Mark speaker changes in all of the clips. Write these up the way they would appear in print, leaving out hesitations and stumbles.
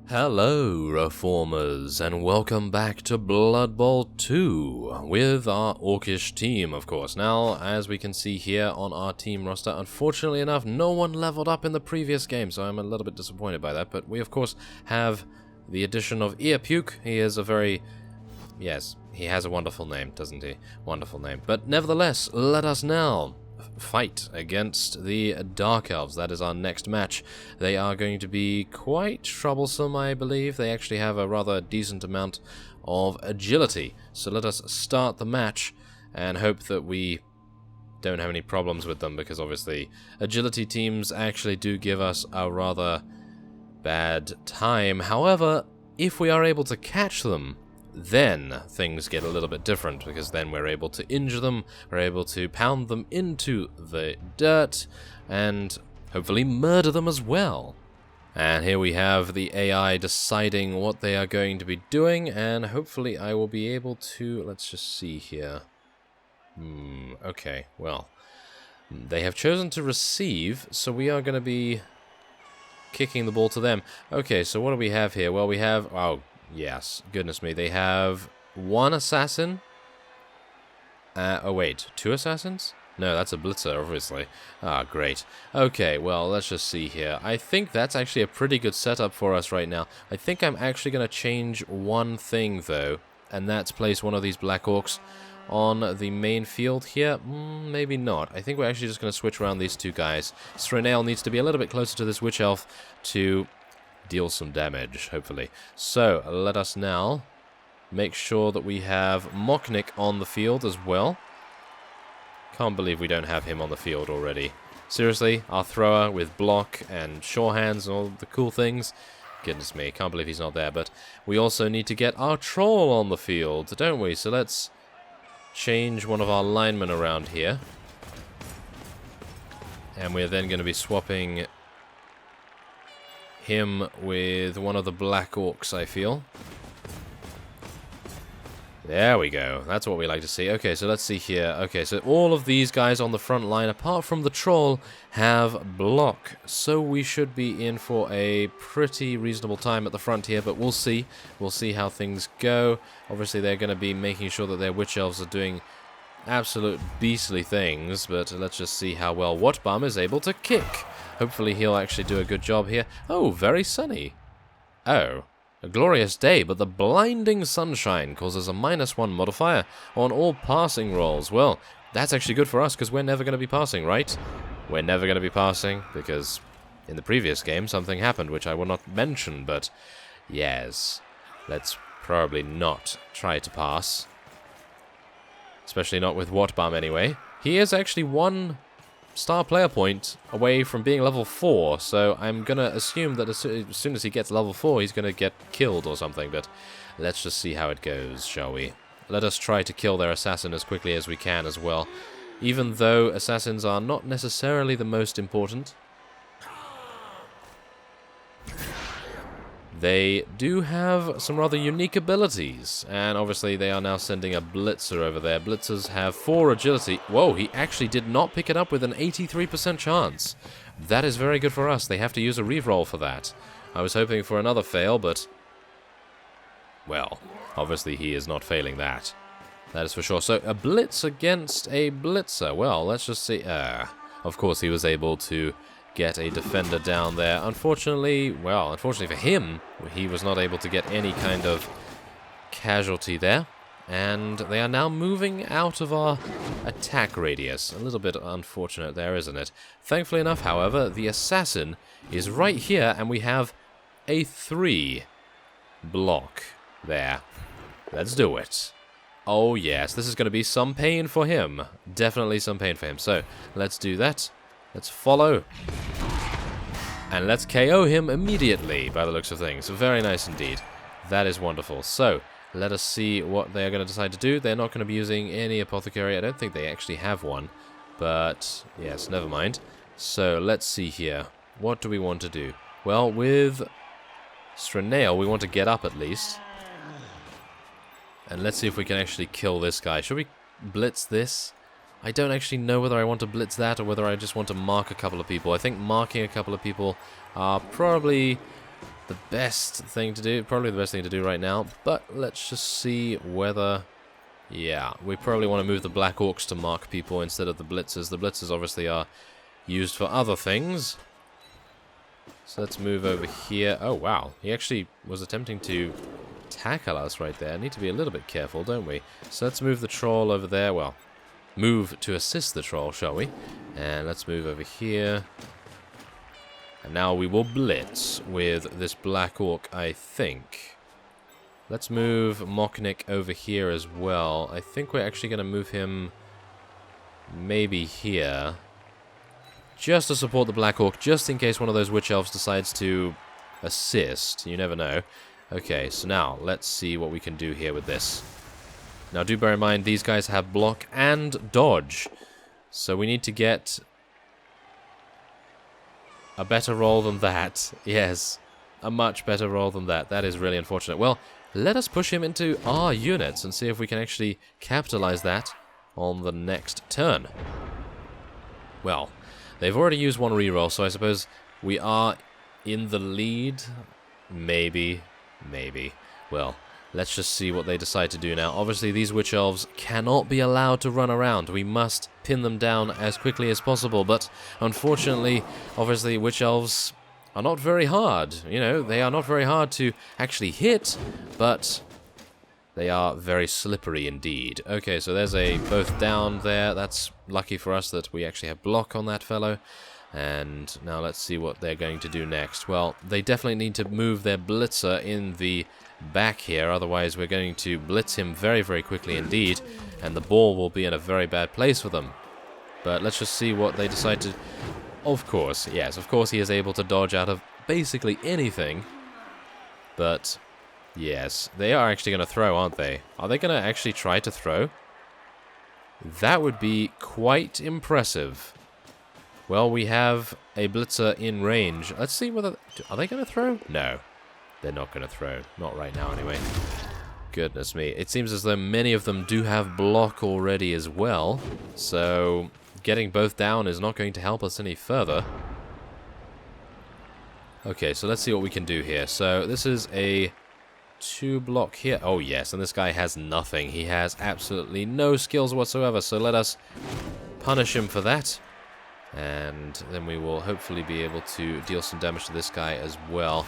Speaker 1: Hello, Reformers, and welcome back to Blood Bowl 2 with our Orcish team, of course. Now, as we can see here on our team roster, unfortunately enough, no one leveled up in the previous game, so I'm a little bit disappointed by that. But we, of course, have the addition of Earpuke. He is a very... yes, he has a wonderful name, doesn't he? Wonderful name. But nevertheless, let us now fight against the Dark Elves. That is our next match. They are going to be quite troublesome, I believe. They actually have a rather decent amount of agility. So let us start the match and hope that we don't have any problems with them, because obviously agility teams actually do give us a rather bad time. However, if we are able to catch them, then things get a little bit different, because then we're able to injure them, we're able to pound them into the dirt, and hopefully murder them as well. And here we have the AI deciding what they are going to be doing, and hopefully I will be able to... let's just see here. Okay, well, they have chosen to receive, so we are going to be kicking the ball to them. Okay, so what do we have here? Well, we have... oh, yes, goodness me. They have one assassin. Oh, wait. Two assassins? No, that's a blitzer, obviously. Ah, great. Okay, well, let's just see here. I think that's actually a pretty good setup for us right now. I think I'm actually going to change one thing, though, and that's place one of these Black Orcs on the main field here. Maybe not. I think we're actually just going to switch around these two guys. Srenail needs to be a little bit closer to this Witch Elf to deal some damage, hopefully. So, let us now make sure that we have Mocknick on the field as well. Can't believe we don't have him on the field already. Seriously, our thrower with block and sure hands and all the cool things. Goodness me, can't believe he's not there. But we also need to get our troll on the field, don't we? So let's change one of our linemen around here. And we're then going to be swapping him with one of the Black Orcs, I feel. There we go. That's what we like to see. Okay, so let's see here. Okay, so all of these guys on the front line, apart from the troll, have block. So we should be in for a pretty reasonable time at the front here, but we'll see. We'll see how things go. Obviously, they're going to be making sure that their Witch Elves are doing absolute beastly things, but let's just see how well Whatbum is able to kick. Hopefully he'll actually do a good job here. Oh, very sunny. Oh, a glorious day, but the blinding sunshine causes a -1 modifier on all passing rolls. Well, that's actually good for us, because we're never going to be passing, right? We're never going to be passing, because in the previous game something happened, which I will not mention, but yes, let's probably not try to pass. Especially not with Whatbum anyway. He is actually 1 star player point away from being level 4, so I'm going to assume that as soon as he gets level 4, he's going to get killed or something, but let's just see how it goes, shall we? Let us try to kill their assassin as quickly as we can as well, even though assassins are not necessarily the most important. They do have some rather unique abilities, and obviously they are now sending a blitzer over there. Blitzers have 4 agility. Whoa, he actually did not pick it up with an 83% chance. That is very good for us. They have to use a reroll for that. I was hoping for another fail, but... well, obviously he is not failing that. That is for sure. So, a blitz against a blitzer. Well, let's just see. Of course he was able to get a defender down there. Unfortunately, well, unfortunately for him, he was not able to get any kind of casualty there. And they are now moving out of our attack radius. A little bit unfortunate there, isn't it? Thankfully enough, however, the assassin is right here, and we have a 3 block there. Let's do it. Oh yes, this is going to be some pain for him. Definitely some pain for him. So, let's do that. Let's follow. And let's KO him immediately, by the looks of things. Very nice indeed. That is wonderful. So, let us see what they are going to decide to do. They're not going to be using any apothecary. I don't think they actually have one. But, yes, never mind. So, let's see here. What do we want to do? Well, with Srenail, we want to get up at least. And let's see if we can actually kill this guy. Should we blitz this? I don't actually know whether I want to blitz that or whether I just want to mark a couple of people. I think marking a couple of people are probably the best thing to do, probably the best thing to do right now, but let's just see whether... Yeah, we probably want to move the Black Orcs to mark people instead of the Blitzers. The Blitzers obviously are used for other things. So let's move over here. Oh, wow. He actually was attempting to tackle us right there. Need to be a little bit careful, don't we? So let's move the troll over there. Well, move to assist the troll, shall we? And let's move over here. And now we will blitz with this Black Orc, I think. Let's move Mocknick over here as well. I think we're actually going to move him maybe here. Just to support the Black Orc, just in case one of those Witch Elves decides to assist. You never know. Okay, so now let's see what we can do here with this. Now do bear in mind, these guys have block and dodge. So we need to get a better roll than that. Yes, a much better roll than that. That is really unfortunate. Well, let us push him into our units and see if we can actually capitalize that on the next turn. Well, they've already used one reroll, so I suppose we are in the lead. Maybe. Well, let's just see what they decide to do now. Obviously, these Witch Elves cannot be allowed to run around. We must pin them down as quickly as possible, but unfortunately, obviously, Witch Elves are not very hard. You know, they are not very hard to actually hit, but they are very slippery indeed. Okay, so there's a both down there. That's lucky for us that we actually have block on that fellow. And now let's see what they're going to do next. Well, they definitely need to move their blitzer in the back here, otherwise we're going to blitz him very, very quickly indeed, and the ball will be in a very bad place for them. But let's just see what they decide to... Of course, yes, of course he is able to dodge out of basically anything. But, yes, they are actually going to throw, aren't they? Are they going to actually try to throw? That would be quite impressive. Well, we have a blitzer in range. Let's see whether... Are they going to throw? No. They're not going to throw. Not right now, anyway. Goodness me. It seems as though many of them do have block already as well. So, getting both down is not going to help us any further. Okay, so let's see what we can do here. So, this is a 2-block here. Oh, yes, and this guy has nothing. He has absolutely no skills whatsoever. So, let us punish him for that. And then we will hopefully be able to deal some damage to this guy as well.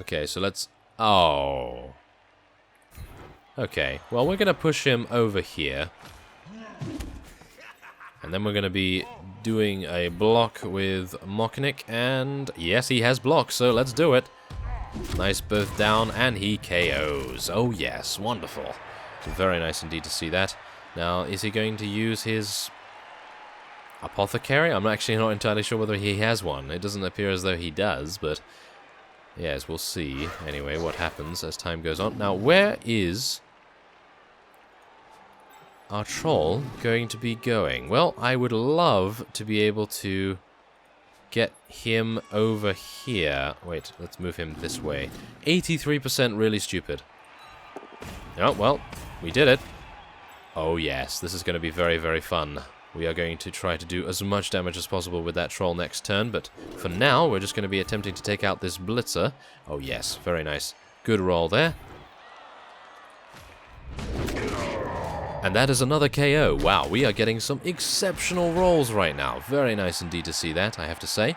Speaker 1: Okay, so let's... Oh. Okay, well, we're going to push him over here. And then we're going to be doing a block with Mocknick. And yes, he has block, so let's do it. Nice both down, and he KOs. Oh, yes, wonderful. Very nice indeed to see that. Now, is he going to use his apothecary? I'm actually not entirely sure whether he has one. It doesn't appear as though he does, but yes, we'll see anyway what happens as time goes on. Now, where is our troll going to be going? Well, I would love to be able to get him over here. Wait, let's move him this way. 83% really stupid. Oh, well, we did it. Oh yes, this is going to be very, very fun. We are going to try to do as much damage as possible with that troll next turn, but for now, we're just going to be attempting to take out this blitzer. Oh yes, very nice. Good roll there. And that is another KO. Wow, we are getting some exceptional rolls right now. Very nice indeed to see that, I have to say.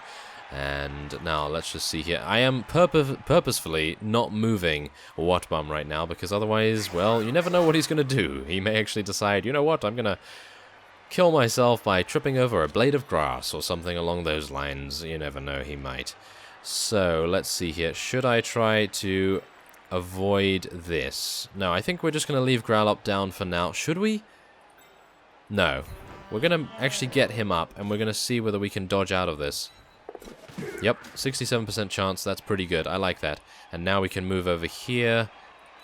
Speaker 1: And now let's just see here. I am purposefully not moving Watbum right now, because otherwise, well, you never know what he's going to do. He may actually decide, you know what, I'm going to kill myself by tripping over a blade of grass or something along those lines. You never know, he might. So, let's see here. Should I try to avoid this? No, I think we're just going to leave Growlup down for now. Should we? No. We're going to actually get him up, and we're going to see whether we can dodge out of this. Yep, 67% chance, that's pretty good, I like that. And now we can move over here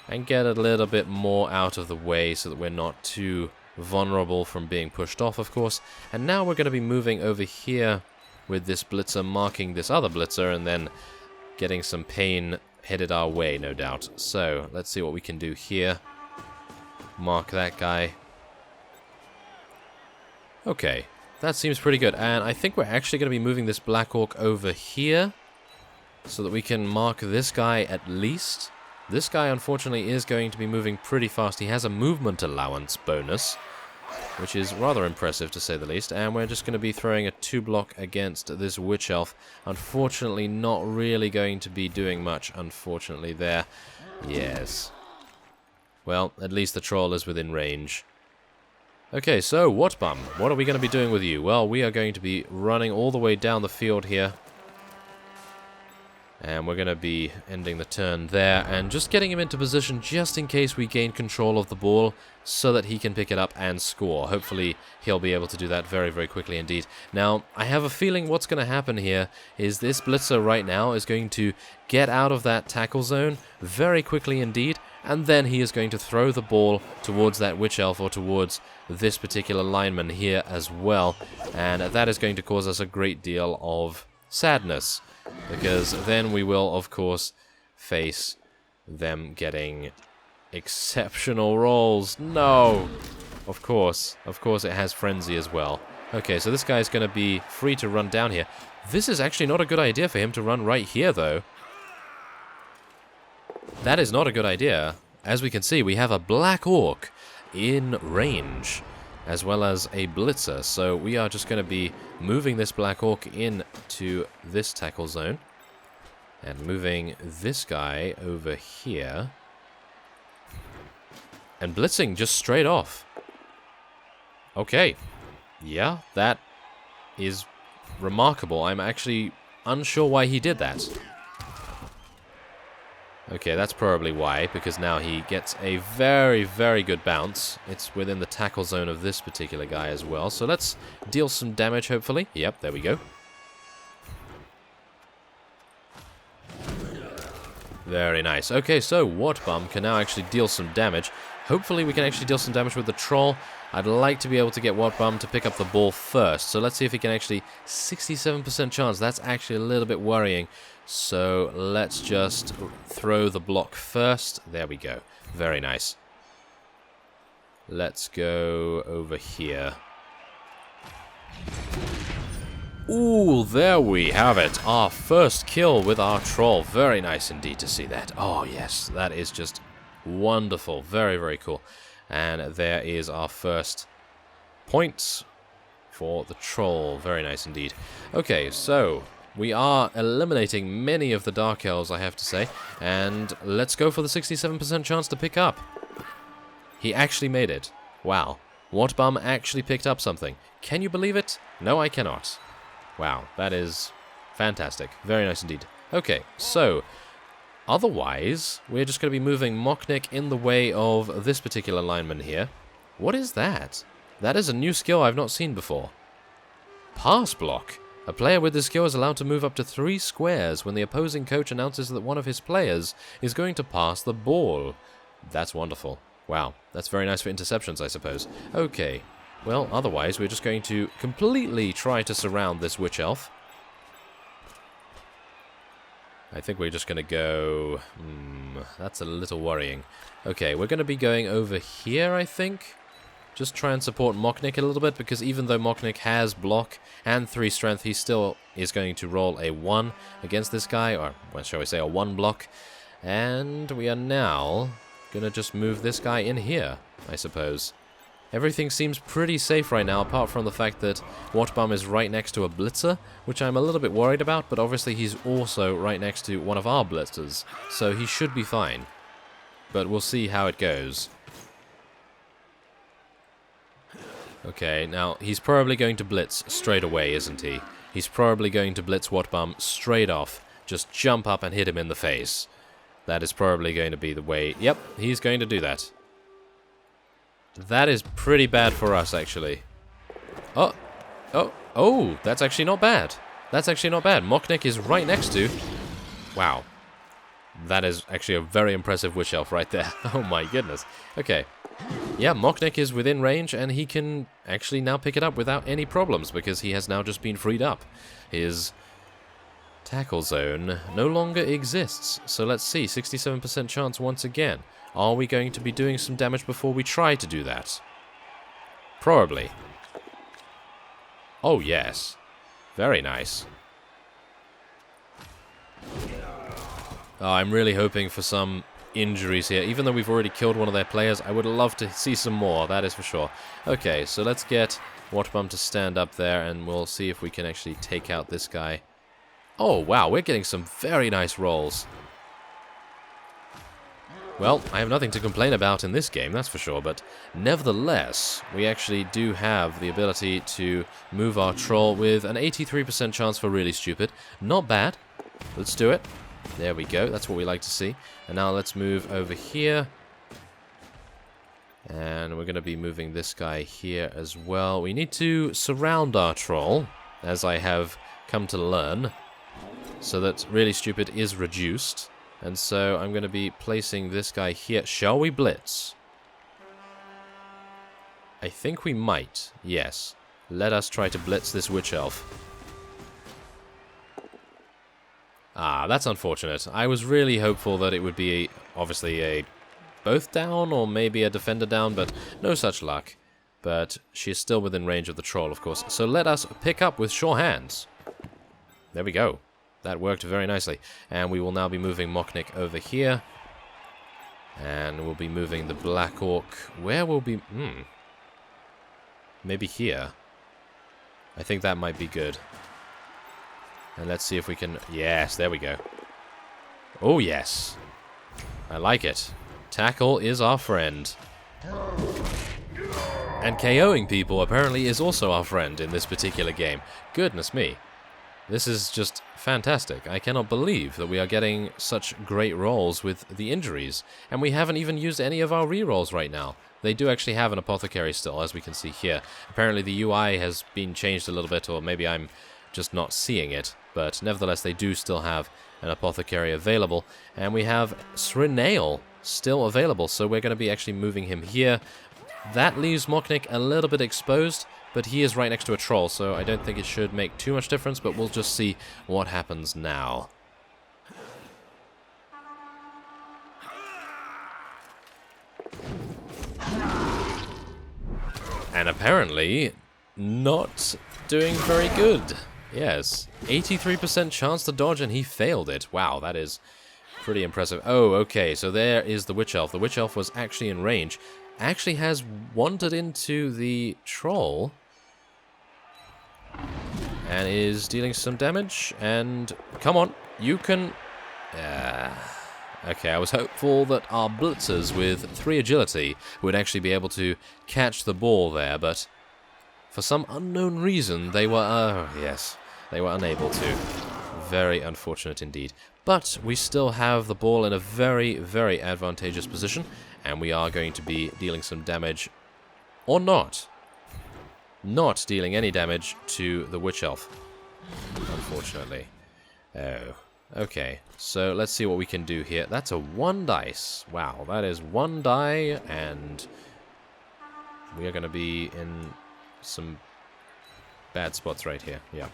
Speaker 1: and get a little bit more out of the way so that we're not too vulnerable from being pushed off, of course. And now we're going to be moving over here with this blitzer, marking this other blitzer, and then getting some pain headed our way, no doubt. So, let's see what we can do here. Mark that guy. Okay. That seems pretty good. And I think we're actually going to be moving this Black Orc over here so that we can mark this guy at least. This guy, unfortunately, is going to be moving pretty fast. He has a movement allowance bonus, which is rather impressive, to say the least. And we're just going to be throwing a 2-block against this Witch Elf. Unfortunately, not really going to be doing much, unfortunately, there. Yes. Well, at least the troll is within range. Okay, so, Whatbum, what are we going to be doing with you? Well, we are going to be running all the way down the field here. And we're going to be ending the turn there, and just getting him into position just in case we gain control of the ball, so that he can pick it up and score. Hopefully, he'll be able to do that very, very quickly indeed. Now, I have a feeling what's going to happen here is this blitzer right now is going to get out of that tackle zone very quickly indeed, and then he is going to throw the ball towards that Witch Elf or towards this particular lineman here as well, and that is going to cause us a great deal of sadness, because then we will, of course, face them getting exceptional rolls. No! Of course it has Frenzy as well. Okay, so this guy's going to be free to run down here. This is actually not a good idea for him to run right here, though. That is not a good idea. As we can see, we have a Black Orc in range, as well as a Blitzer. So we are just going to be moving this Black Orc into this tackle zone, and moving this guy over here, and blitzing just straight off. Okay. Yeah, that is remarkable. I'm actually unsure why he did that. Okay, that's probably why, because now he gets a very, very good bounce. It's within the tackle zone of this particular guy as well. So let's deal some damage, hopefully. Yep, there we go. Very nice. Okay, so Whatbum can now actually deal some damage. Hopefully we can actually deal some damage with the troll. I'd like to be able to get Whatbum to pick up the ball first. So let's see if he can actually... 67% chance. That's actually a little bit worrying. So let's just throw the block first. There we go. Very nice. Let's go over here. Ooh, there we have it. Our first kill with our troll. Very nice indeed to see that. Oh, yes. That is just wonderful. Very, very cool. And there is our first point for the troll. Very nice indeed. Okay, so we are eliminating many of the Dark Elves, I have to say. And let's go for the 67% chance to pick up. He actually made it. Wow. Whatbum actually picked up something. Can you believe it? No, I cannot. Wow, that is fantastic. Very nice indeed. Okay, so otherwise, we're just going to be moving Mocknick in the way of this particular lineman here. What is that? That is a new skill I've not seen before. Pass block. A player with this skill is allowed to move up to 3 squares when the opposing coach announces that one of his players is going to pass the ball. That's wonderful. Wow, that's very nice for interceptions, I suppose. Okay. Well, otherwise, we're just going to completely try to surround this Witch Elf. I think we're just going to go... that's a little worrying. Okay, we're going to be going over here, I think. Just try and support Mocknick a little bit, because even though Mocknick has block and 3 strength, he still is going to roll a 1 against this guy, or well, shall we say a 1 block. And we are now going to just move this guy in here, I suppose. Everything seems pretty safe right now, apart from the fact that Whatbum is right next to a Blitzer, which I'm a little bit worried about, but obviously he's also right next to one of our Blitzers, so he should be fine. But we'll see how it goes. Okay, now he's probably going to Blitz straight away, isn't he? He's probably going to Blitz Whatbum straight off, just jump up and hit him in the face. That is probably going to be the way... Yep, he's going to do that. That is pretty bad for us, actually. Oh, that's actually not bad. That's actually not bad. Mocknick is right next to... Wow. That is actually a very impressive Witch Elf right there. Oh my goodness. Okay. Yeah, Mocknick is within range, and he can actually now pick it up without any problems, because he has now just been freed up. His tackle zone no longer exists. So let's see, 67% chance once again. Are we going to be doing some damage before we try to do that? Probably. Oh, yes. Very nice. Oh, I'm really hoping for some injuries here. Even though we've already killed one of their players, I would love to see some more, that is for sure. Okay, so let's get Waterbum to stand up there, and we'll see if we can actually take out this guy. Oh, wow, we're getting some very nice rolls. Well, I have nothing to complain about in this game, that's for sure, but nevertheless, we actually do have the ability to move our troll with an 83% chance for really stupid. Not bad. Let's do it. There we go, that's what we like to see. And now let's move over here. And we're going to be moving this guy here as well. We need to surround our troll, as I have come to learn, so that really stupid is reduced. And so I'm going to be placing this guy here. Shall we blitz? I think we might, yes. Let us try to blitz this witch elf. Ah, that's unfortunate. I was really hopeful that it would be, obviously, a both down or maybe a defender down, but no such luck. But she is still within range of the troll, of course. So let us pick up with sure hands. There we go. That worked very nicely. And we will now be moving Mochnik over here. And we'll be moving the Black Orc. Where will be... Maybe here. I think that might be good. And let's see if we can... Yes, there we go. Oh, yes. I like it. Tackle is our friend. And KOing people apparently is also our friend in this particular game. Goodness me. This is just fantastic. I cannot believe that we are getting such great rolls with the injuries. And we haven't even used any of our rerolls right now. They do actually have an apothecary still, as we can see here. Apparently the UI has been changed a little bit, or maybe I'm just not seeing it. But nevertheless, they do still have an apothecary available. And we have Srinail still available, so we're going to be actually moving him here. That leaves Mochnik a little bit exposed, but he is right next to a troll, so I don't think it should make too much difference, but we'll just see what happens now. And apparently, not doing very good. Yes, 83% chance to dodge, and he failed it. Wow, that is pretty impressive. Oh, okay, so there is the Witch Elf. The Witch Elf was actually in range. Actually has wandered into the troll. And is dealing some damage. And, come on, you can... Okay, I was hopeful that our blitzers with 3 agility would actually be able to catch the ball there, but... For some unknown reason, they were, yes, they were unable to. Very unfortunate indeed. But we still have the ball in a very, very advantageous position, and we are going to be dealing some damage, or not. Not dealing any damage to the Witch Elf, unfortunately. Oh, okay. So let's see what we can do here. That's a 1 dice. Wow, that is 1 die, and we are going to be in... some bad spots right here. Yeah.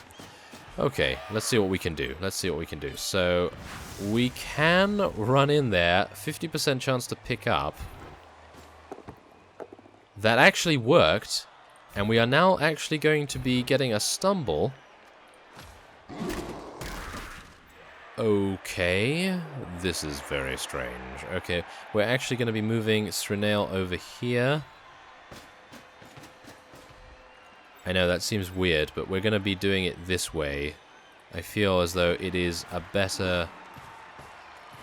Speaker 1: Okay, let's see what we can do. Let's see what we can do. So, we can run in there. 50% chance to pick up. That actually worked. And we are now actually going to be getting a stumble. Okay. This is very strange. Okay, we're actually going to be moving Srinail over here. I know that seems weird, but we're going to be doing it this way. I feel as though it is a better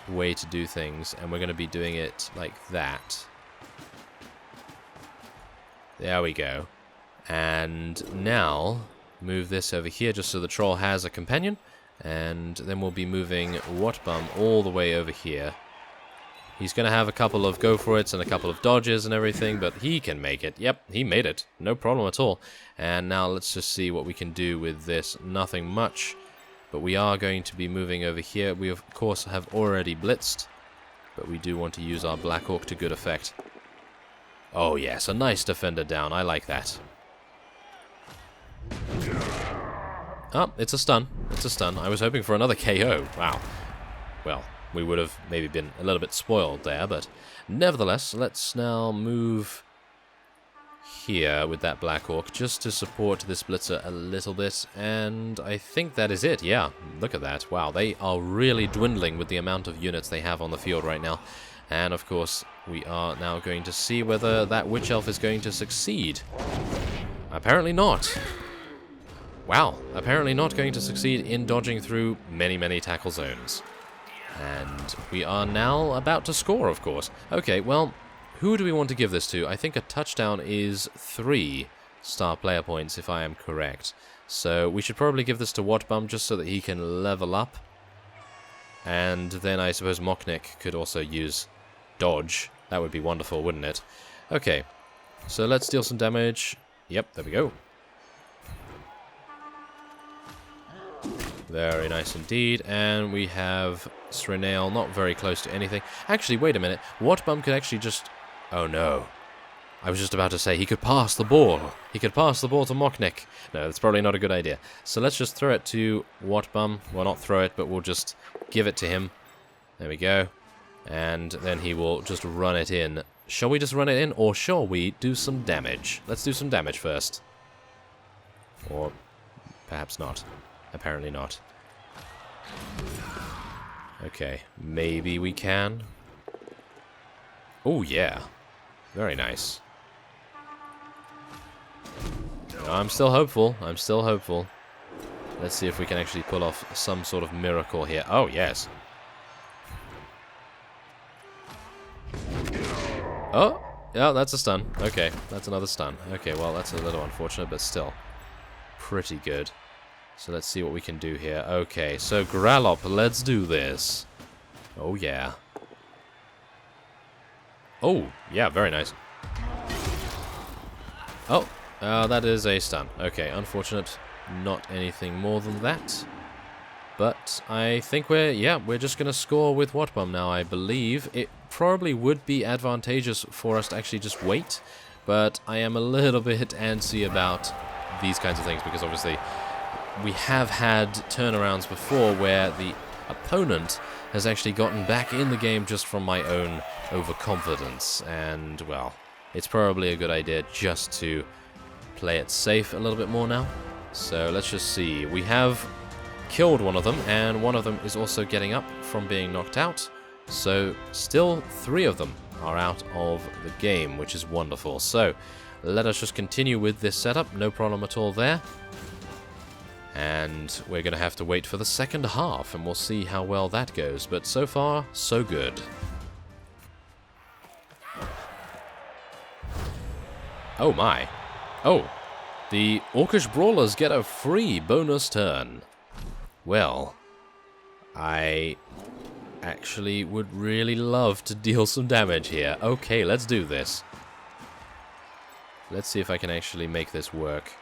Speaker 1: way to do things, and we're going to be doing it like that. There we go. And now, move this over here just so the troll has a companion, and then we'll be moving Waterbum all the way over here. He's going to have a couple of go-for-its and a couple of dodges and everything, but he can make it. Yep, he made it. No problem at all. And now let's just see what we can do with this. Nothing much, but we are going to be moving over here. We, of course, have already blitzed, but we do want to use our Black Orc to good effect. Oh, yes, a nice defender down. I like that. Oh, it's a stun. It's a stun. I was hoping for another KO. Wow. Well... we would have maybe been a little bit spoiled there, but nevertheless, let's now move here with that Black Orc just to support this Blitzer a little bit, and I think that is it. Yeah, look at that. Wow, they are really dwindling with the amount of units they have on the field right now. And of course, we are now going to see whether that Witch Elf is going to succeed. Apparently not. Wow, apparently not going to succeed in dodging through many, many tackle zones. And we are now about to score, of course. Okay, well, who do we want to give this to? I think a touchdown is 3 star player points, if I am correct. So we should probably give this to Watbum just so that he can level up. And then I suppose Mocknick could also use dodge. That would be wonderful, wouldn't it? Okay, so let's deal some damage. Yep, there we go. Very nice indeed. And we have Srenail not very close to anything. Actually, wait a minute. Watbum could actually just... Oh no. I was just about to say he could pass the ball. He could pass the ball to Mocknick. No, that's probably not a good idea. So let's just throw it to Watbum. Well, not throw it, but we'll just give it to him. There we go. And then he will just run it in. Shall we just run it in, or shall we do some damage? Let's do some damage first. Or perhaps not. Apparently not. Okay, maybe we can. Oh, yeah. Very nice. I'm still hopeful. I'm still hopeful. Let's see if we can actually pull off some sort of miracle here. Oh, yes. Oh, yeah, that's a stun. Okay, that's another stun. Okay, well, that's a little unfortunate, but still pretty good. So let's see what we can do here. Okay, so Grallop, let's do this. Oh, yeah. Oh, yeah, very nice. Oh, that is a stun. Okay, unfortunate. Not anything more than that. But I think we're just going to score with Watbum now, I believe. It probably would be advantageous for us to actually just wait, but I am a little bit antsy about these kinds of things, because obviously we have had turnarounds before where the opponent has actually gotten back in the game just from my own overconfidence, and, well, it's probably a good idea just to play it safe a little bit more now. So let's just see. We have killed one of them, and one of them is also getting up from being knocked out. So still 3 of them are out of the game, which is wonderful. So let us just continue with this setup. No problem at all there. And we're going to have to wait for the second half, and we'll see how well that goes. But so far, so good. Oh my. Oh, the Orcish Brawlers get a free bonus turn. Well, I actually would really love to deal some damage here. Okay, let's do this. Let's see if I can actually make this work.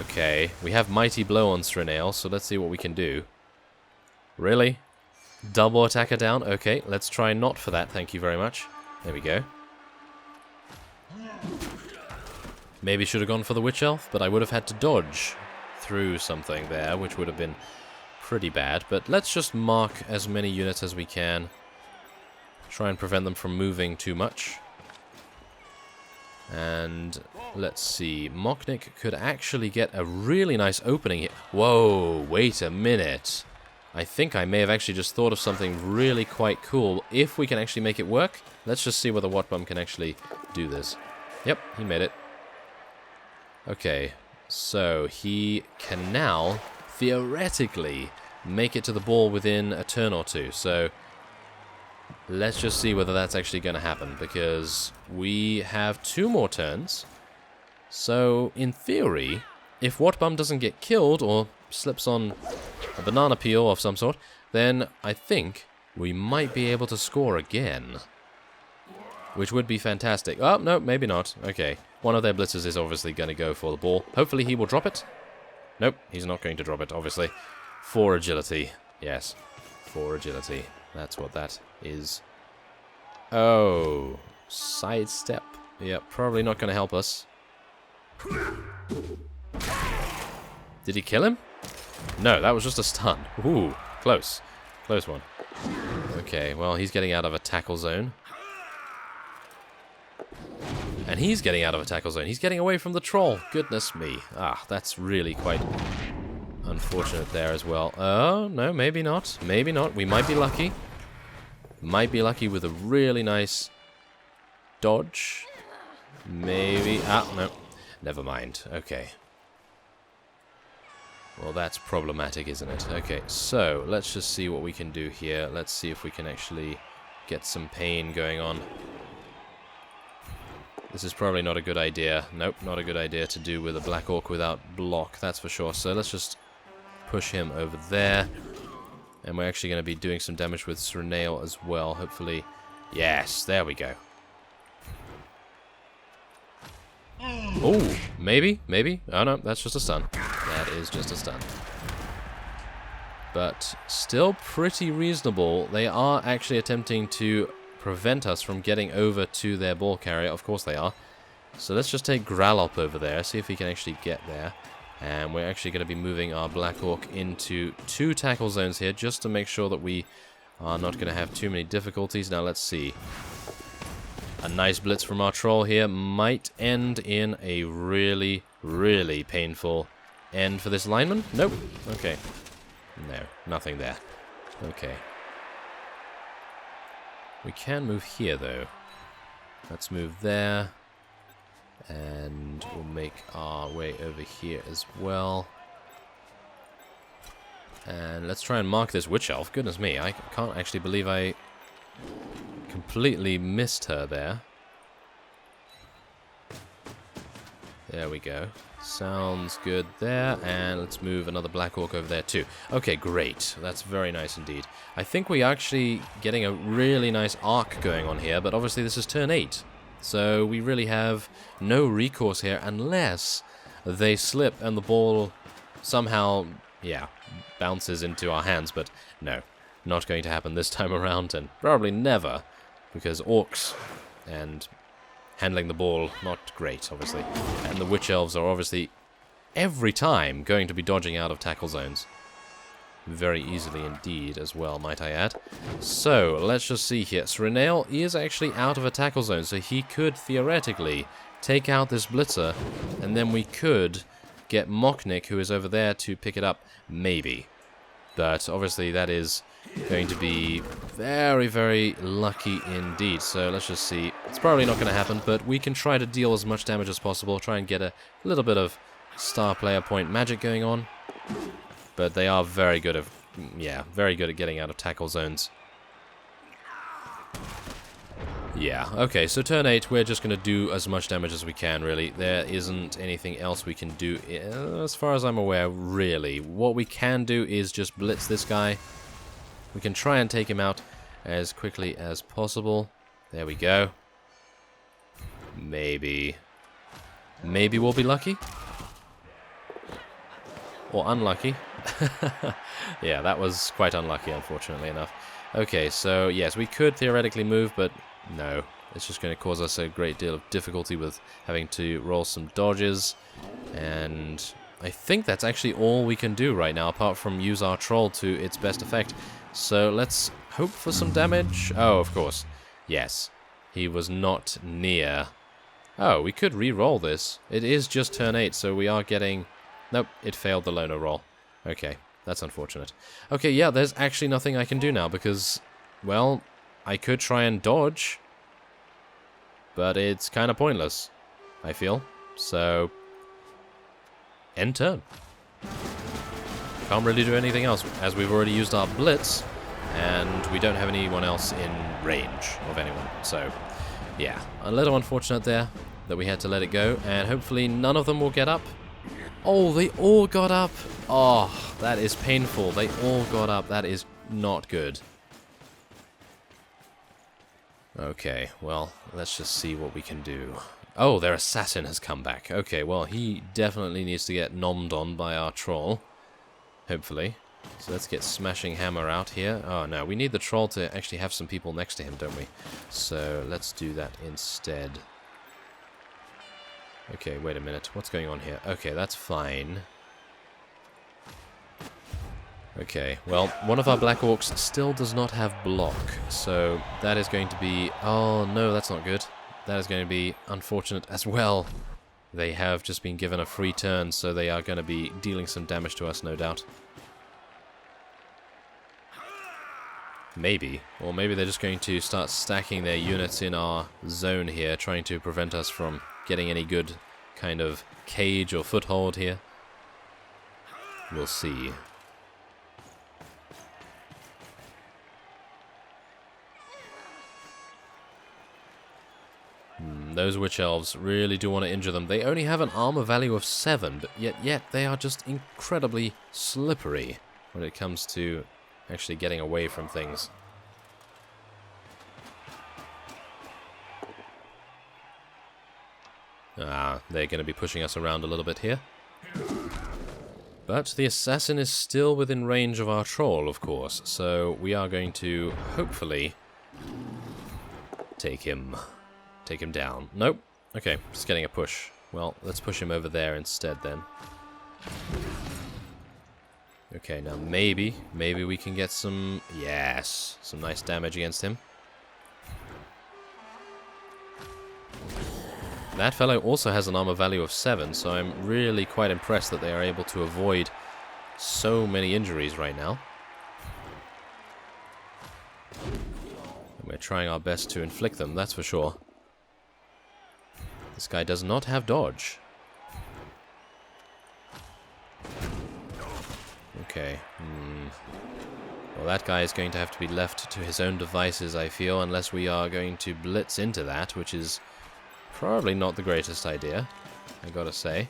Speaker 1: Okay, we have Mighty Blow on Srenail, so let's see what we can do. Really? Double attacker down? Okay, let's try not for that, thank you very much. There we go. Maybe should have gone for the Witch Elf, but I would have had to dodge through something there, which would have been pretty bad. But let's just mark as many units as we can. Try and prevent them from moving too much. And let's see. Mocknick could actually get a really nice opening here. Whoa, wait a minute. I think I may have actually just thought of something really quite cool. If we can actually make it work, let's just see whether Watbum can actually do this. Yep, he made it. Okay, so he can now, theoretically, make it to the ball within a turn or two. So let's just see whether that's actually going to happen, because we have 2 more turns. So, in theory, if Watbum doesn't get killed or slips on a banana peel of some sort, then I think we might be able to score again. Which would be fantastic. Oh, no, maybe not. Okay. One of their blitzers is obviously going to go for the ball. Hopefully he will drop it. Nope, he's not going to drop it, obviously. 4 agility. Yes, 4 agility. That's what that is. Oh, sidestep. Yeah, probably not going to help us. Did he kill him? No, that was just a stun. Ooh, close. Close one. Okay, well, he's getting out of a tackle zone. And he's getting out of a tackle zone. He's getting away from the troll. Goodness me. Ah, that's really quite unfortunate there as well. Oh, no, maybe not. Maybe not. We might be lucky. Might be lucky with a really nice dodge. Maybe. Ah, no. Never mind. Okay. Well, that's problematic, isn't it? Okay, so let's just see what we can do here. Let's see if we can actually get some pain going on. This is probably not a good idea. Nope, not a good idea to do with a Black Orc without block, that's for sure. So let's just push him over there. And we're actually going to be doing some damage with Srenail as well, hopefully. Yes, there we go. Oh, maybe, maybe. Oh no, that's just a stun. That is just a stun. But still pretty reasonable. They are actually attempting to prevent us from getting over to their ball carrier. Of course they are. So let's just take Grallop over there, see if he can actually get there. And we're actually going to be moving our Black Orc into 2 tackle zones here, just to make sure that we are not going to have too many difficulties. Now let's see. A nice blitz from our troll here might end in a really, really painful end for this lineman. Nope. Okay. No, nothing there. Okay. We can move here, though. Let's move there. And we'll make our way over here as well. And let's try and mark this witch elf. Goodness me, I can't actually believe I completely missed her there. There we go. Sounds good there. And let's move another Black Orc over there too. Okay, great. That's very nice indeed. I think we're actually getting a really nice arc going on here, but obviously this is turn 8. So we really have no recourse here unless they slip and the ball somehow, yeah, bounces into our hands. But no, not going to happen this time around, and probably never, because orcs and handling the ball, not great, obviously. And the witch elves are obviously every time going to be dodging out of tackle zones. Very easily indeed as well, might I add. So, let's just see here. Srenail is actually out of a tackle zone, so he could theoretically take out this blitzer, and then we could get Mocknick, who is over there, to pick it up, maybe. But obviously that is going to be very, very lucky indeed. So let's just see. It's probably not going to happen, but we can try to deal as much damage as possible, try and get a little bit of star player point magic going on. But they are very good at, yeah, very good at getting out of tackle zones. Yeah, okay, so turn 8, we're just going to do as much damage as we can, really. There isn't anything else we can do, as far as I'm aware, really. What we can do is just blitz this guy. We can try and take him out as quickly as possible. There we go. Maybe we'll be lucky. Or unlucky. Yeah, that was quite unlucky, unfortunately enough. Okay, so yes, we could theoretically move, but no. It's just going to cause us a great deal of difficulty with having to roll some dodges. And I think that's actually all we can do right now, apart from use our troll to its best effect. So let's hope for some damage. Oh, of course. Yes. He was not near. Oh, we could re-roll this. It is just turn 8, so we are getting... Nope, it failed the loner roll. Okay, that's unfortunate. Okay, yeah, there's actually nothing I can do now because, well, I could try and dodge, but it's kind of pointless, I feel. So, end turn. Can't really do anything else, as we've already used our blitz, and we don't have anyone else in range of anyone. So, yeah, a little unfortunate there that we had to let it go, and hopefully none of them will get up. Oh, they all got up. Oh, that is painful. They all got up. That is not good. Okay, well, let's just see what we can do. Oh, their assassin has come back. Okay, well, he definitely needs to get nommed on by our troll. Hopefully. So let's get Smashing Hammer out here. Oh, no, we need the troll to actually have some people next to him, don't we? So let's do that instead. Okay, wait a minute. What's going on here? Okay, that's fine. Okay, well, one of our Black Orcs still does not have block, so that is going to be... Oh, no, that's not good. that is going to be unfortunate as well. They have just been given a free turn, so they are going to be dealing some damage to us, no doubt. Maybe. Or maybe they're just going to start stacking their units in our zone here, trying to prevent us from getting any good kind of cage or foothold here. We'll see. Those witch elves really do want to injure them. They only have an armor value of 7, but yet they are just incredibly slippery when it comes to actually getting away from things. They're going to be pushing us around a little bit here. But the assassin is still within range of our troll, of course, so we are going to hopefully take him down. Nope. Okay, just getting a push. Well, let's push him over there instead then. Okay, now maybe we can get some, yes, some nice damage against him. That fellow also has an armor value of 7, so I'm really quite impressed that they are able to avoid so many injuries right now. And we're trying our best to inflict them, that's for sure. This guy does not have dodge. Okay. Well, that guy is going to have to be left to his own devices, I feel, unless we are going to blitz into that, which is probably not the greatest idea, I gotta say.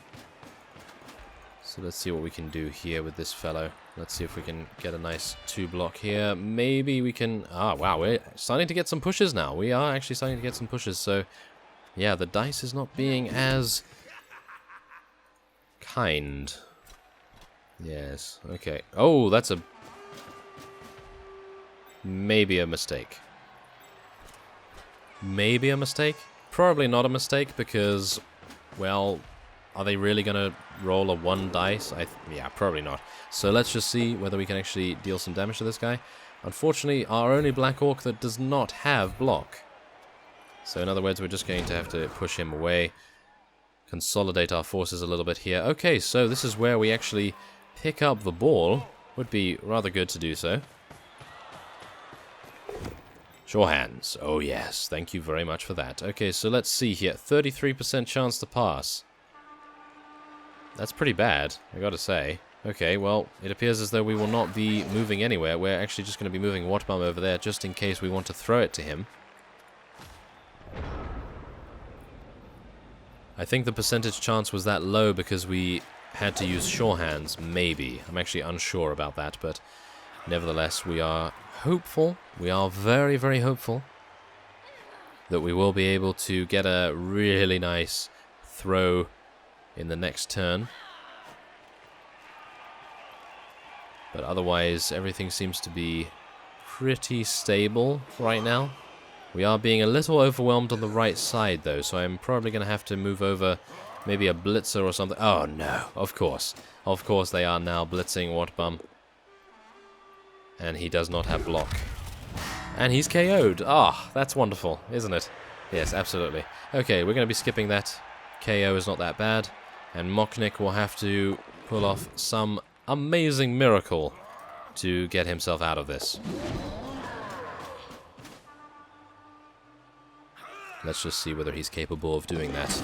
Speaker 1: So let's see what we can do here with this fellow. Let's see if we can get a nice 2-block here. Maybe we can... Ah, wow, we're starting to get some pushes now. We are actually starting to get some pushes, so... Yeah, the dice is not being as... kind. Yes, okay. Oh, that's a... maybe a mistake. Maybe a mistake? Probably not a mistake, because, well, are they really going to roll a 1 dice? Yeah, probably not. So let's just see whether we can actually deal some damage to this guy. Unfortunately, our only Black Orc that does not have block. So in other words, we're just going to have to push him away, consolidate our forces a little bit here. Okay, so this is where we actually pick up the ball. Would be rather good to do so. Sure hands. Oh yes, thank you very much for that. Okay, so let's see here. 33% chance to pass. That's pretty bad, I gotta say. Okay, well, it appears as though we will not be moving anywhere. We're actually just going to be moving Wattbomb over there just in case we want to throw it to him. I think the percentage chance was that low because we had to use sure hands, maybe. I'm actually unsure about that, but nevertheless, we are hopeful. We are very, very hopeful that we will be able to get a really nice throw in the next turn. But otherwise, everything seems to be pretty stable right now. We are being a little overwhelmed on the right side, though, so I'm probably going to have to move over maybe a blitzer or something. Oh, no, of course. Of course they are now blitzing Wattbomb. And he does not have block. And he's KO'd. Ah, that's wonderful, isn't it? Yes, absolutely. Okay, we're going to be skipping that. KO is not that bad. And Mocknick will have to pull off some amazing miracle to get himself out of this. Let's just see whether he's capable of doing that.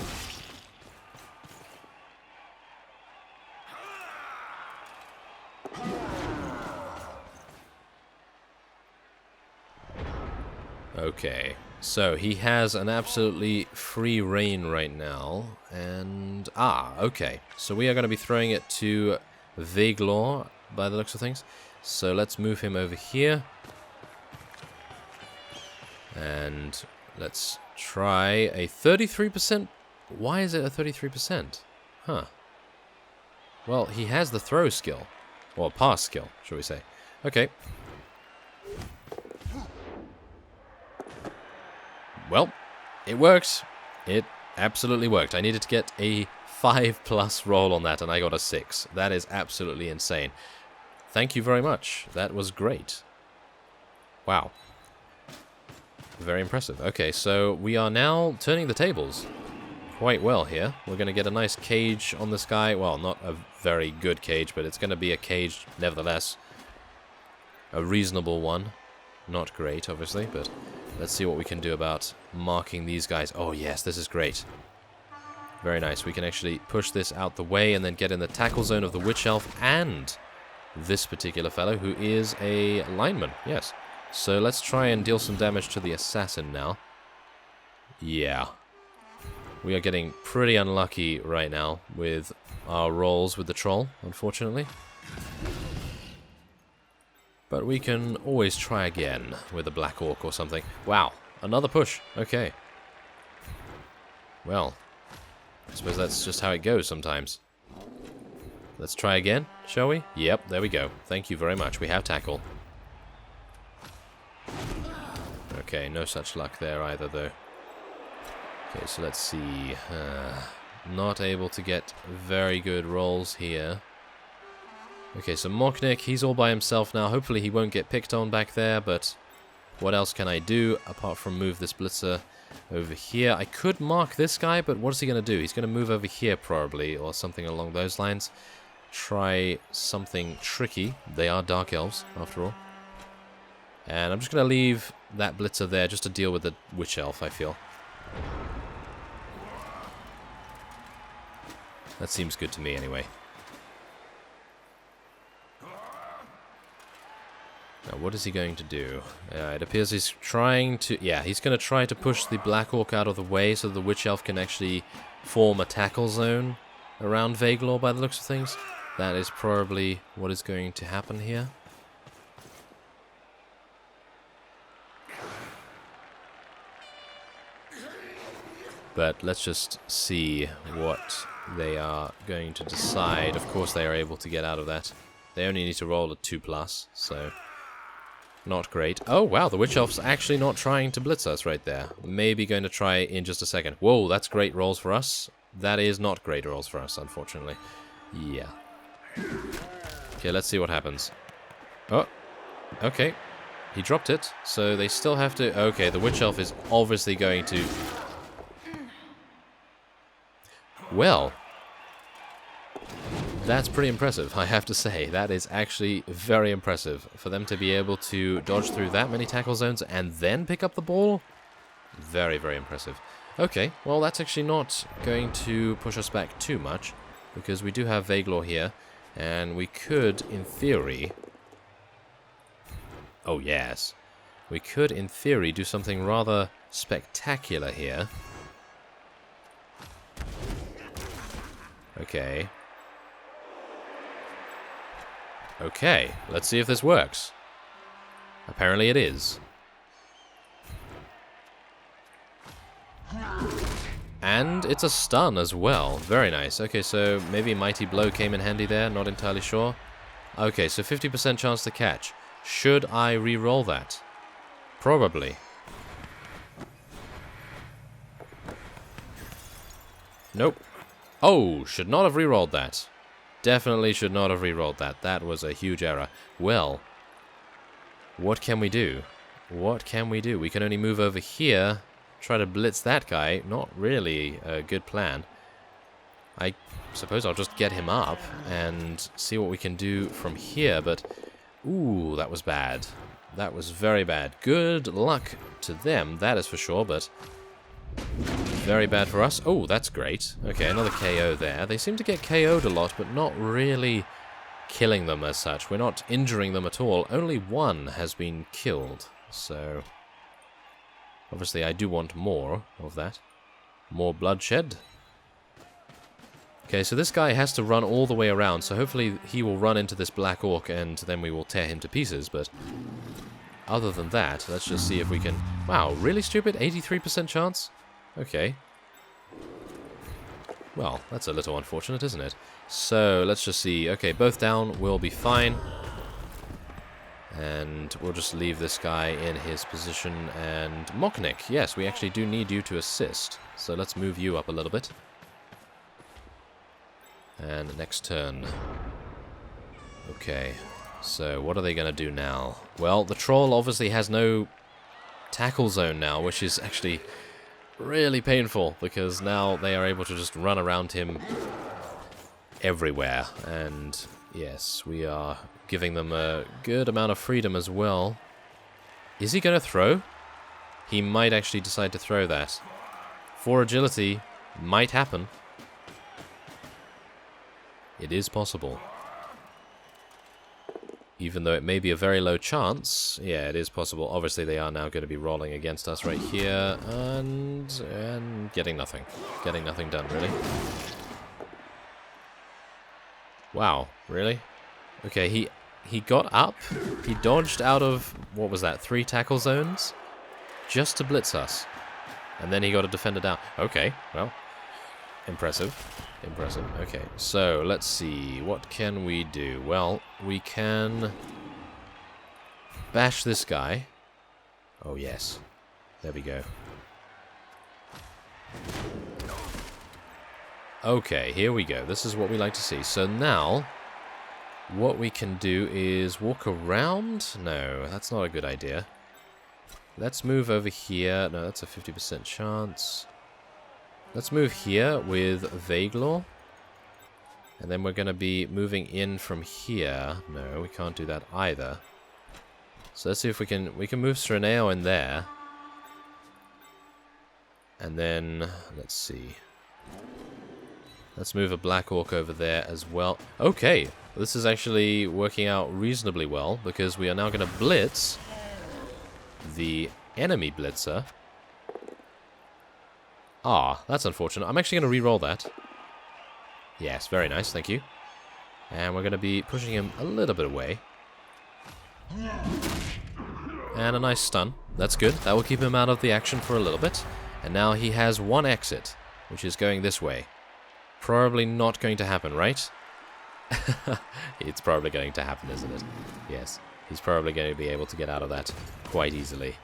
Speaker 1: Okay, so he has an absolutely free reign right now, and... Ah, okay. So we are going to be throwing it to Veglor, by the looks of things. So let's move him over here. And let's try a 33%. Why is it a 33%? Huh. Well, he has the throw skill. Or pass skill, shall we say. Okay. Well, it worked. It absolutely worked. I needed to get a 5+ roll on that, and I got a 6. That is absolutely insane. Thank you very much. That was great. Wow. Very impressive. Okay, so we are now turning the tables quite well here. We're going to get a nice cage on this guy. Well, not a very good cage, but it's going to be a cage nevertheless. A reasonable one. Not great, obviously, but let's see what we can do about marking these guys. Oh, yes, this is great. Very nice. We can actually push this out the way and then get in the tackle zone of the Witch Elf and this particular fellow, who is a lineman. Yes. So let's try and deal some damage to the assassin now. Yeah. We are getting pretty unlucky right now with our rolls with the troll, unfortunately. But we can always try again with a Black Orc or something. Wow, another push. Okay. Well, I suppose that's just how it goes sometimes. Let's try again, shall we? Yep, there we go. Thank you very much. We have tackle. Okay, no such luck there either, though. Okay, so let's see. Not able to get very good rolls here. Okay, so Moknik, he's all by himself now. Hopefully he won't get picked on back there, but what else can I do apart from move this blitzer over here? I could mark this guy, but what is he going to do? He's going to move over here probably, or something along those lines. Try something tricky. They are Dark Elves, after all. And I'm just going to leave that blitzer there just to deal with the Witch Elf, I feel. That seems good to me anyway. Now, what is he going to do? It appears he's trying to... Yeah, he's going to try to push the Black Orc out of the way so the Witch Elf can actually form a tackle zone around Vagelor by the looks of things. That is probably what is going to happen here. But let's just see what they are going to decide. Of course they are able to get out of that. They only need to roll a 2+, so... Not great. Oh, wow, the Witch Elf's actually not trying to blitz us right there. Maybe going to try in just a second. Whoa, that's great rolls for us. That is not great rolls for us, unfortunately. Yeah. Okay, let's see what happens. Oh, okay. He dropped it, so they still have to... Okay, the Witch Elf is obviously going to... Well... That's pretty impressive, I have to say. That is actually very impressive. For them to be able to dodge through that many tackle zones and then pick up the ball? Very, very impressive. Okay, well that's actually not going to push us back too much, because we do have Vagelor here, and we could, in theory... Oh yes. We could, in theory, do something rather spectacular here. Okay. Okay, let's see if this works. Apparently it is. And it's a stun as well. Very nice. Okay, so maybe Mighty Blow came in handy there. Not entirely sure. Okay, so 50% chance to catch. Should I re-roll that? Probably. Nope. Oh, should not have re-rolled that. Definitely should not have re-rolled that. That was a huge error. Well, what can we do? What can we do? We can only move over here, try to blitz that guy. Not really a good plan. I suppose I'll just get him up and see what we can do from here, but... Ooh, that was bad. That was very bad. Good luck to them, that is for sure, but... Very bad for us. Oh, that's great. Okay, another KO there. They seem to get KO'd a lot, but not really killing them as such. We're not injuring them at all. Only one has been killed. So, obviously I do want more of that. More bloodshed. Okay, so this guy has to run all the way around, so hopefully he will run into this Black Orc and then we will tear him to pieces, but... Other than that, let's just see if we can... Wow, really stupid? 83% chance? Okay. Well, that's a little unfortunate, isn't it? So, let's just see. Okay, both down will be fine. And we'll just leave this guy in his position. And Moknik, yes, we actually do need you to assist. So let's move you up a little bit. And next turn. Okay. So, what are they going to do now? Well, the troll obviously has no tackle zone now, which is actually really painful, because now they are able to just run around him everywhere. And yes, we are giving them a good amount of freedom as well. Is he going to throw? He might actually decide to throw that. 4 agility might happen. It is possible. Even though it may be a very low chance, yeah, it is possible. Obviously, they are now going to be rolling against us right here, and getting nothing. Getting nothing done, really. Wow, really? Okay, he got up, he dodged out of, what was that, 3 tackle zones? Just to blitz us. And then he got a defender down. Okay, well, impressive. Impressive. Okay, so let's see. What can we do? Well, we can bash this guy. Oh, yes. There we go. Okay, here we go. This is what we like to see. So now, what we can do is walk around. No, that's not a good idea. Let's move over here. No, that's a 50% chance. Let's move here with Vagelor. And then we're going to be moving in from here. No, we can't do that either. So let's see if we can move Sreneo in there. And then, let's see. Let's move a Black Orc over there as well. Okay, this is actually working out reasonably well, because we are now going to blitz the enemy blitzer. Ah, that's unfortunate. I'm actually going to re-roll that. Yes, very nice, thank you. And we're going to be pushing him a little bit away. And a nice stun. That's good. That will keep him out of the action for a little bit. And now he has 1 exit, which is going this way. Probably not going to happen, right? It's probably going to happen, isn't it? Yes. He's probably going to be able to get out of that quite easily.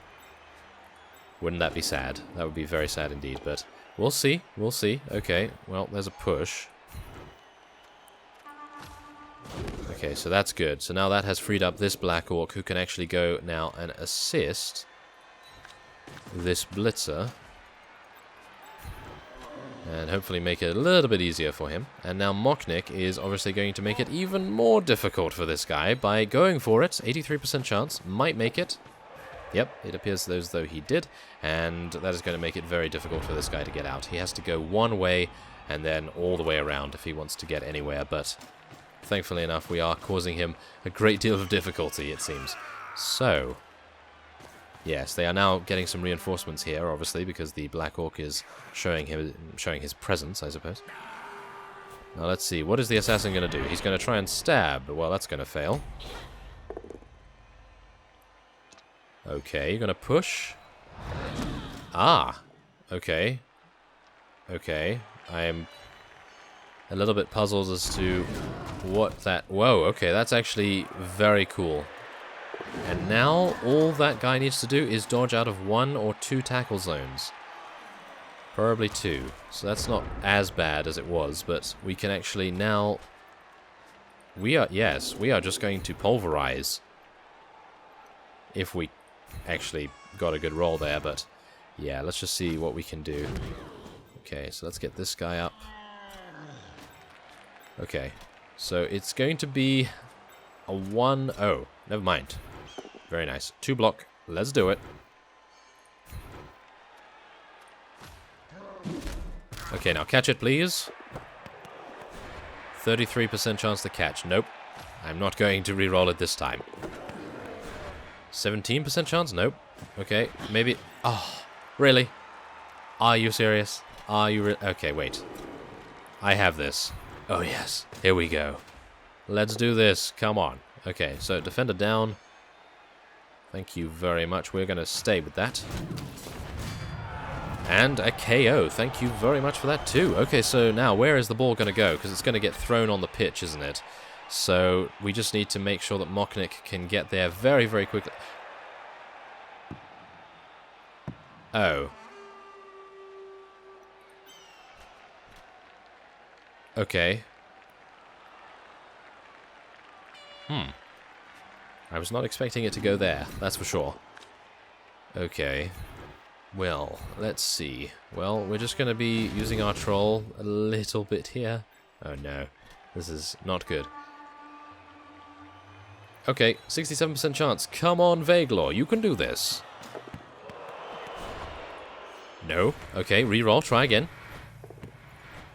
Speaker 1: Wouldn't that be sad? That would be very sad indeed, but we'll see. We'll see. Okay, well, there's a push. Okay, so that's good. So now that has freed up this Black Orc, who can actually go now and assist this Blitzer. And hopefully make it a little bit easier for him. And now Mocknick is obviously going to make it even more difficult for this guy by going for it. 83% chance. Might make it. Yep, it appears as though he did. And that is going to make it very difficult for this guy to get out. He has to go one way and then all the way around if he wants to get anywhere. But thankfully enough, we are causing him a great deal of difficulty, it seems. So, yes, they are now getting some reinforcements here, obviously, because the Black Orc is showing his presence, I suppose. Now let's see, what is the assassin going to do? He's going to try and stab. Well, that's going to fail. Okay, you're going to push. Ah, okay. Okay, I am a little bit puzzled as to what that... Whoa, okay, that's actually very cool. And now all that guy needs to do is dodge out of 1 or 2 tackle zones. Probably 2. So that's not as bad as it was, but we can actually now... we are just going to pulverize. If we actually got a good roll there, but yeah, let's just see what we can do. Okay, so let's get this guy up. Okay, so it's going to be a 1... Oh, never mind. Very nice. 2 block. Let's do it. Okay, now catch it, please. 33% chance to catch. Nope. I'm not going to re-roll it this time. 17% chance? Nope. Okay, maybe... Oh, really? Are you serious? Are you... Okay, wait. I have this. Oh, yes. Here we go. Let's do this. Come on. Okay, so defender down. Thank you very much. We're going to stay with that. And a KO. Thank you very much for that, too. Okay, so now where is the ball going to go? Because it's going to get thrown on the pitch, isn't it? So we just need to make sure that Mocknick can get there very, very quickly. Oh. Okay. I was not expecting it to go there, that's for sure. Okay. Well, let's see. Well, we're just going to be using our troll a little bit here. Oh no, this is not good. Okay, 67% chance. Come on, Vaglor, you can do this. No. Okay, reroll, try again.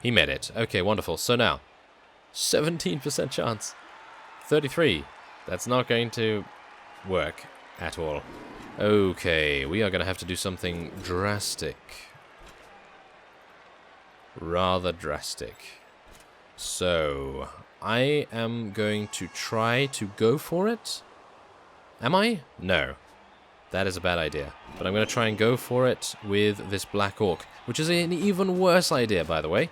Speaker 1: He made it. Okay, wonderful. So now, 17% chance. 33. That's not going to work at all. Okay, we are going to have to do something drastic. Rather drastic. So, I am going to try to go for it. Am I? No. That is a bad idea. But I'm going to try and go for it with this Black Orc, which is an even worse idea, by the way.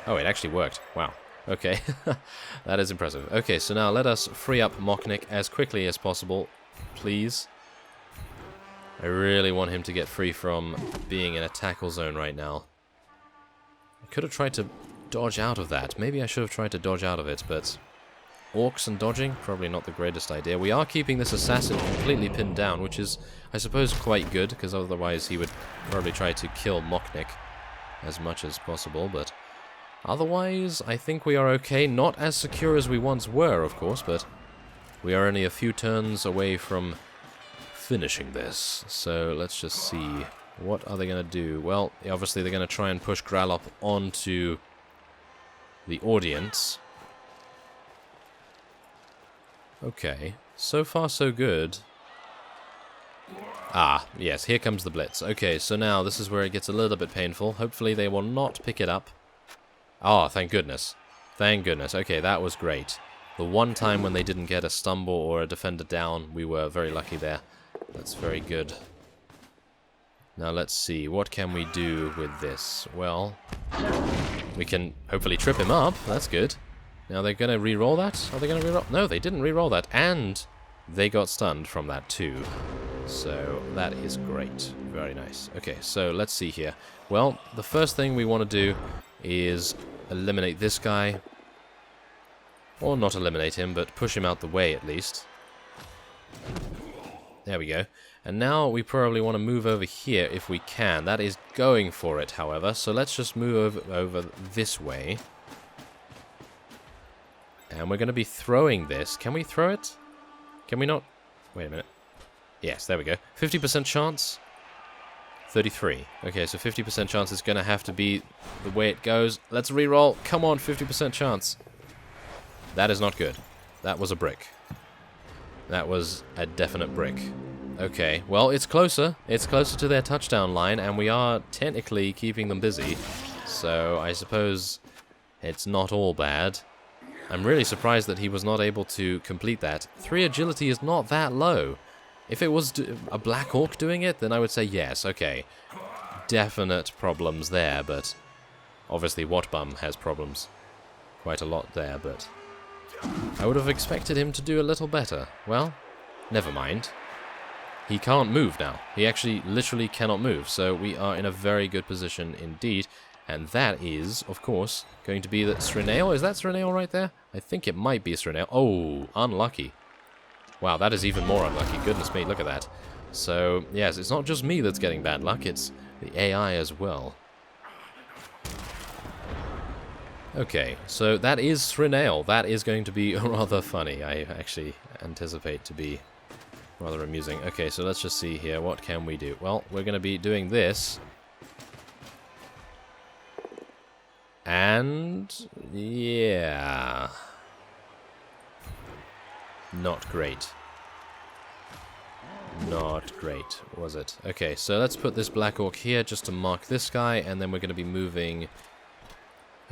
Speaker 1: Oh, it actually worked. Wow. Okay. That is impressive. Okay, so now let us free up Mocknick as quickly as possible, please. I really want him to get free from being in a tackle zone right now. I could have tried to dodge out of that. Maybe I should have tried to dodge out of it, but orcs and dodging, probably not the greatest idea. We are keeping this assassin completely pinned down, which is, I suppose, quite good, because otherwise he would probably try to kill Mocknick as much as possible, but otherwise, I think we are okay. Not as secure as we once were, of course, but we are only a few turns away from finishing this. So let's just see. What are they going to do? Well, obviously they're going to try and push Grallop onto the audience. Okay. So far, so good. Ah, yes, here comes the blitz. Okay, so now this is where it gets a little bit painful. Hopefully they will not pick it up. Ah, thank goodness. Thank goodness. Okay, that was great. The one time when they didn't get a stumble or a defender down, we were very lucky there. That's very good. Now let's see, what can we do with this? Well, we can hopefully trip him up. That's good. Now they're going to re-roll that? Are they going to re-roll? No, they didn't re-roll that. And they got stunned from that too. So that is great. Very nice. Okay, so let's see here. Well, the first thing we want to do is eliminate this guy. Or not eliminate him, but push him out the way at least. There we go. And now we probably want to move over here if we can. That is going for it, however. So let's just move over this way. And we're going to be throwing this. Can we throw it? Can we not? Wait a minute. Yes, there we go. 50% chance. 33. Okay, so 50% chance is going to have to be the way it goes. Let's re-roll. Come on, 50% chance. That is not good. That was a brick. That was a definite brick. Okay, well, it's closer. It's closer to their touchdown line, and we are technically keeping them busy. So I suppose it's not all bad. I'm really surprised that he was not able to complete that. 3 agility is not that low. If it was a Black Orc doing it, then I would say yes, okay. Definite problems there, but obviously Whatbum has problems. Quite a lot there, but I would have expected him to do a little better. Well, never mind. He can't move now. He actually literally cannot move, so we are in a very good position indeed. And that is, of course, going to be the Srinail. Is that Srinail right there? I think it might be Srinail. Oh, unlucky. Wow, that is even more unlucky. Goodness me, look at that. So, yes, it's not just me that's getting bad luck, it's the AI as well. Okay, so that is Srinail. That is going to be rather funny. I actually anticipate to be rather amusing. Okay, so let's just see here. What can we do? Well, we're going to be doing this. And yeah. Not great. Not great, was it? Okay, so let's put this Black Orc here just to mark this guy, and then we're going to be moving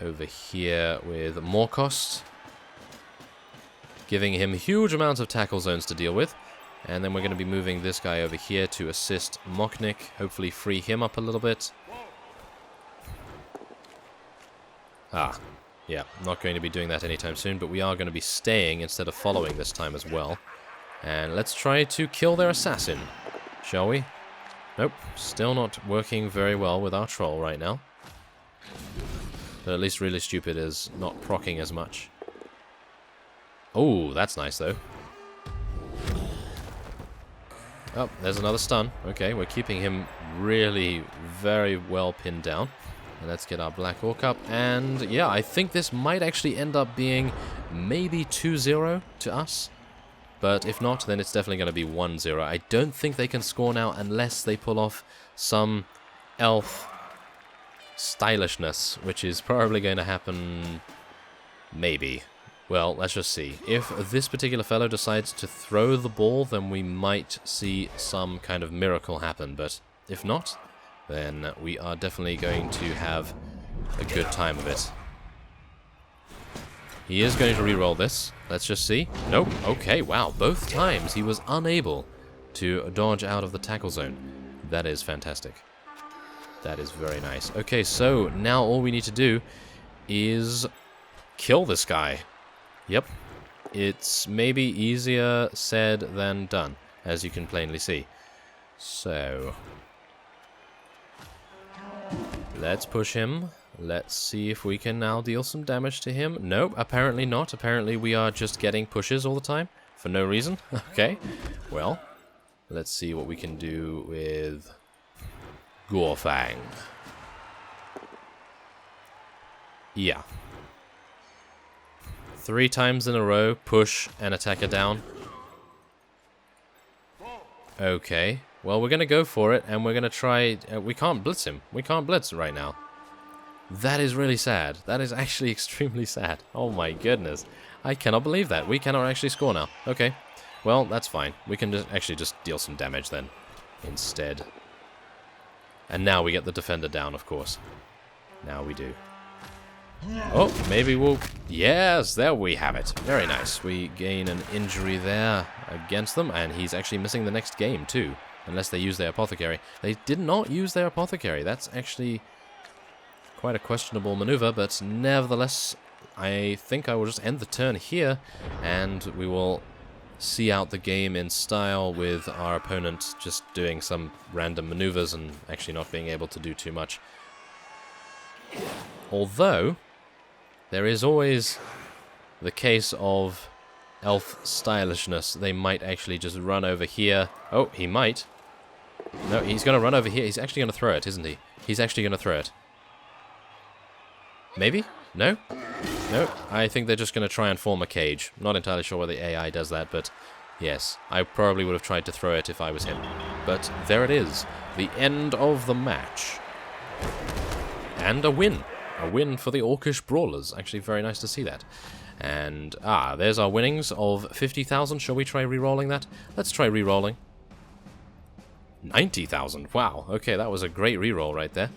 Speaker 1: over here with more cost, giving him huge amounts of tackle zones to deal with. And then we're going to be moving this guy over here to assist Mocknick, hopefully free him up a little bit. Ah, yeah, not going to be doing that anytime soon, but we are going to be staying instead of following this time as well. And let's try to kill their assassin, shall we? Nope, still not working very well with our troll right now. But at least Really Stupid is not proccing as much. Oh, that's nice though. Oh, there's another stun. Okay, we're keeping him really very well pinned down. And let's get our Black Orc up. And yeah, I think this might actually end up being maybe 2-0 to us. But if not, then it's definitely going to be 1-0. I don't think they can score now unless they pull off some elf stylishness, which is probably going to happen maybe. Well, let's just see. If this particular fellow decides to throw the ball, then we might see some kind of miracle happen. But if not, then we are definitely going to have a good time of it. He is going to re-roll this. Let's just see. Nope. Okay, wow. Both times he was unable to dodge out of the tackle zone. That is fantastic. That is very nice. Okay, so now all we need to do is kill this guy. Yep. It's maybe easier said than done, as you can plainly see. So let's push him. Let's see if we can now deal some damage to him. Nope, apparently not. Apparently we are just getting pushes all the time for no reason. Okay, well, let's see what we can do with Gorfang. Yeah. 3 times in a row, push and attacker down. Okay, well, we're going to go for it, and we're going to try... we can't blitz him. We can't blitz right now. That is really sad. That is actually extremely sad. Oh my goodness. I cannot believe that. We cannot actually score now. Okay. Well, that's fine. We can actually just deal some damage then instead. And now we get the defender down, of course. Now we do. Oh, maybe we'll... Yes, there we have it. Very nice. We gain an injury there against them, and he's actually missing the next game too. Unless they use their apothecary. They did not use their apothecary. That's actually quite a questionable maneuver, but nevertheless, I think I will just end the turn here, and we will see out the game in style with our opponent just doing some random maneuvers and actually not being able to do too much. Although, there is always the case of elf stylishness. They might actually just run over here. Oh, he might. No, he's going to run over here. He's actually going to throw it, isn't he? He's actually going to throw it. Maybe? No? No, I think they're just going to try and form a cage. Not entirely sure why the AI does that, but yes, I probably would have tried to throw it if I was him. But there it is, the end of the match. And a win. A win for the Orcish Brawlers. Actually, very nice to see that. And, there's our winnings of 50,000. Shall we try re-rolling that? Let's try re-rolling. 90,000. Wow. Okay, that was a great re-roll right there.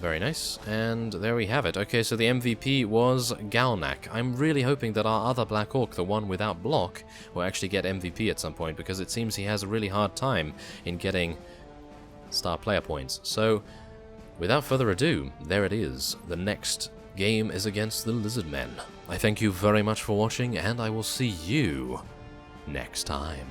Speaker 1: Very nice, and there we have it. Okay, so the MVP was Galnak. I'm really hoping that our other Black Orc, the one without block, will actually get MVP at some point, because it seems he has a really hard time in getting star player points. So, without further ado, there it is. The next game is against the Lizardmen. I thank you very much for watching, and I will see you next time.